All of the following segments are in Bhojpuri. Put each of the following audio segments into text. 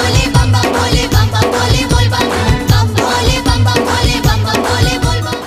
भोले बम बम भोले बम बम भोले बोल बम बम भोले बम बम भोले बम बम भोले बोल बम।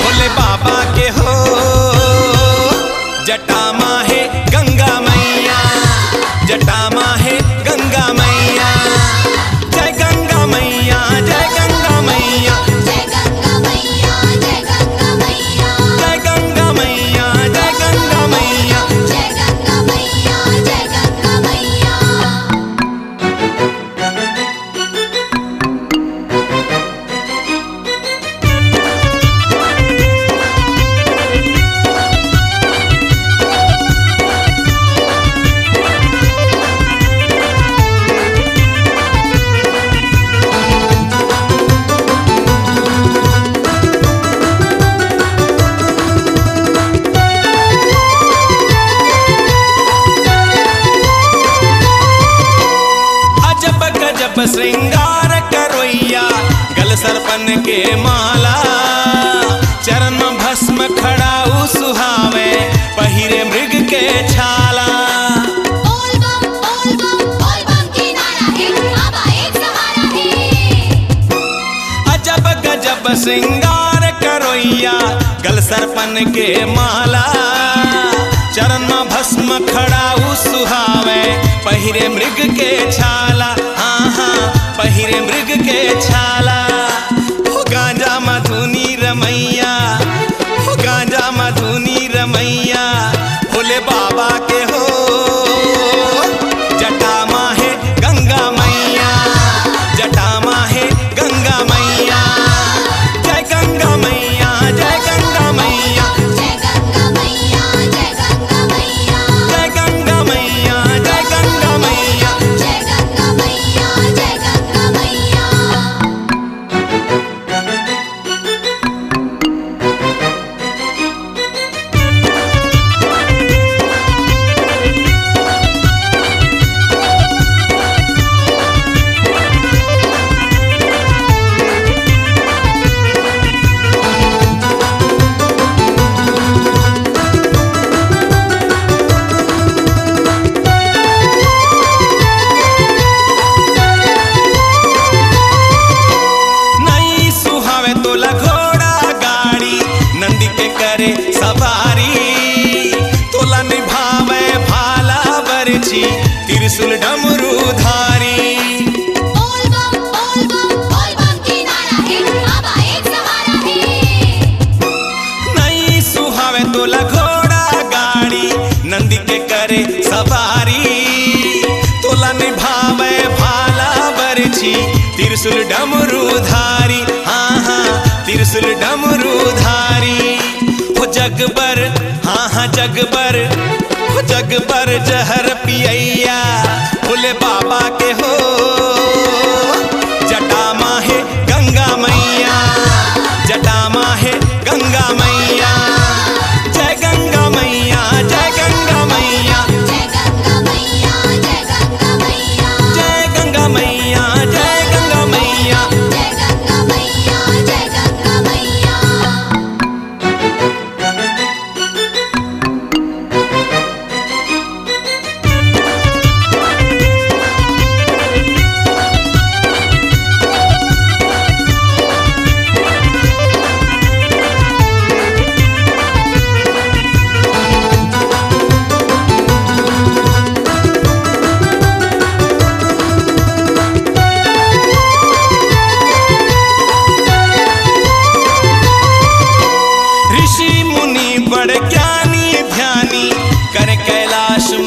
भोले बाबा के हो जटा माहे गंगा मैया, जटा माहे गंगा मैया, जय गंगा मैया जय गंगा मैया, जय गंगा मैया जय गंगा मैया, जय गंगा मैया जय गंगा मैया, जय गंगा मैया जय गंगा मैया। श्रृंगार करोइया गल सरपन के माला, चरण में भस्म खड़ाऊ सुहावे पहिरे मृग के छाला। बोल बम की नारा है बाबा एक सहारा है। अजब गजब श्रृंगार करोइया गल सरपन के माला, चरण में भस्म खड़ाऊ सुहावे पहिरे मृग के छाला। पहिरे मृग के छाला हो गांजा मधुनी रमैया, हो गांजा मधुनी रमैया, भोले बाबा के हो जटा माहे गंगा मैया, जटा माहे गंगा मैया, जय गंगा मैया जय गंगा मैया, जय गंगा मैया जय गंगा मैया, जय गंगा मैया जय गंगा मैया, जय गंगा मैया जय गंगा मैया। त्रिशूल डमरू धारी। बोल बम की नारा है बाबा एक सहारा है। नहीं सुहावे तोला घोड़ा गाड़ी, नंदी के करे सवारी, तोला निभावे भाला बरछी त्रिशूल डमरू धारी। हाँ त्रिशूल डमरू धारी हो जगबर, हाँ जगबर हो जगबर जहर पियैया भोले बाबा के हो जटा माहे गंगा मैया, जटा माहे गंगा मैया, जय गंगा मैया जय गंगा मैया, जय गंगा मैया जय गंगा मैया, जय गंगा मैया जय गंगा मैया, जय गंगा मैया जय गंगा मैया।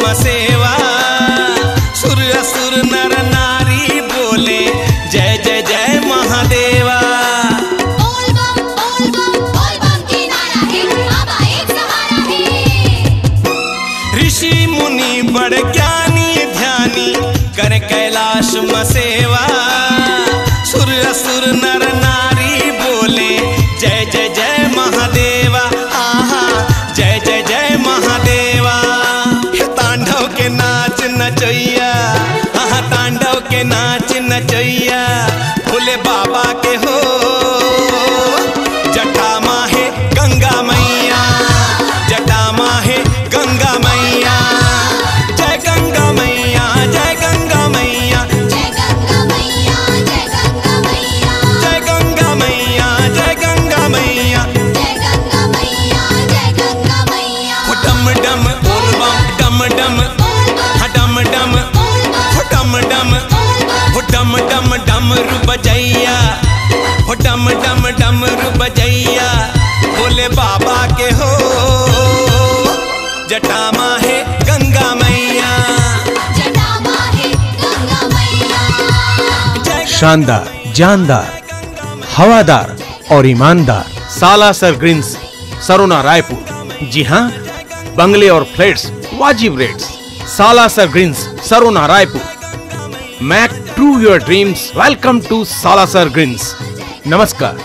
सुम सेवा। सुर असुर नर नारी बोले जय जय जय महादेवा। बोल बम की नारा है, बाबा एक सहारा है। ऋषि मुनि बड़ ज्ञानी ध्यानी कर कैलाश में सेवा। सुर असुर नर नारी बोले जय जय जय महादेवा। आहा जय जय जय महादेवा। तांडव के नाच नचैया, आहा तांडव के नाच नचैया। भोले बाबा के हो जटा माहे गंगा मैया, जटा माहे गंगा मैया। जय गंगा मैया, जय गंगा मैया, जय गंगा मैया, जय गंगा मैया, जय गंगा मैया, जय गंगा मैया। जय गंगा मैया, जय गंगा मैया। हो डम डम बोल बम, डम डम, हा डम डम, हो डम डम, हो डम डम डमरू बजैया, हो डम डम डमरू बजैया। बोले बाबा के हो जटा माहे गंगा मैया, जटा माहे गंगा मैया। शानदार, जानदार, हवादार और ईमानदार सालासर ग्रीन्स, सरोना रायपुर। जी हाँ, बंगले और फ्लैट्स वाजिब rates. Salasar Greens, Sarona Raipur. Make true your dreams. Welcome to Salasar Greens. नमस्कार।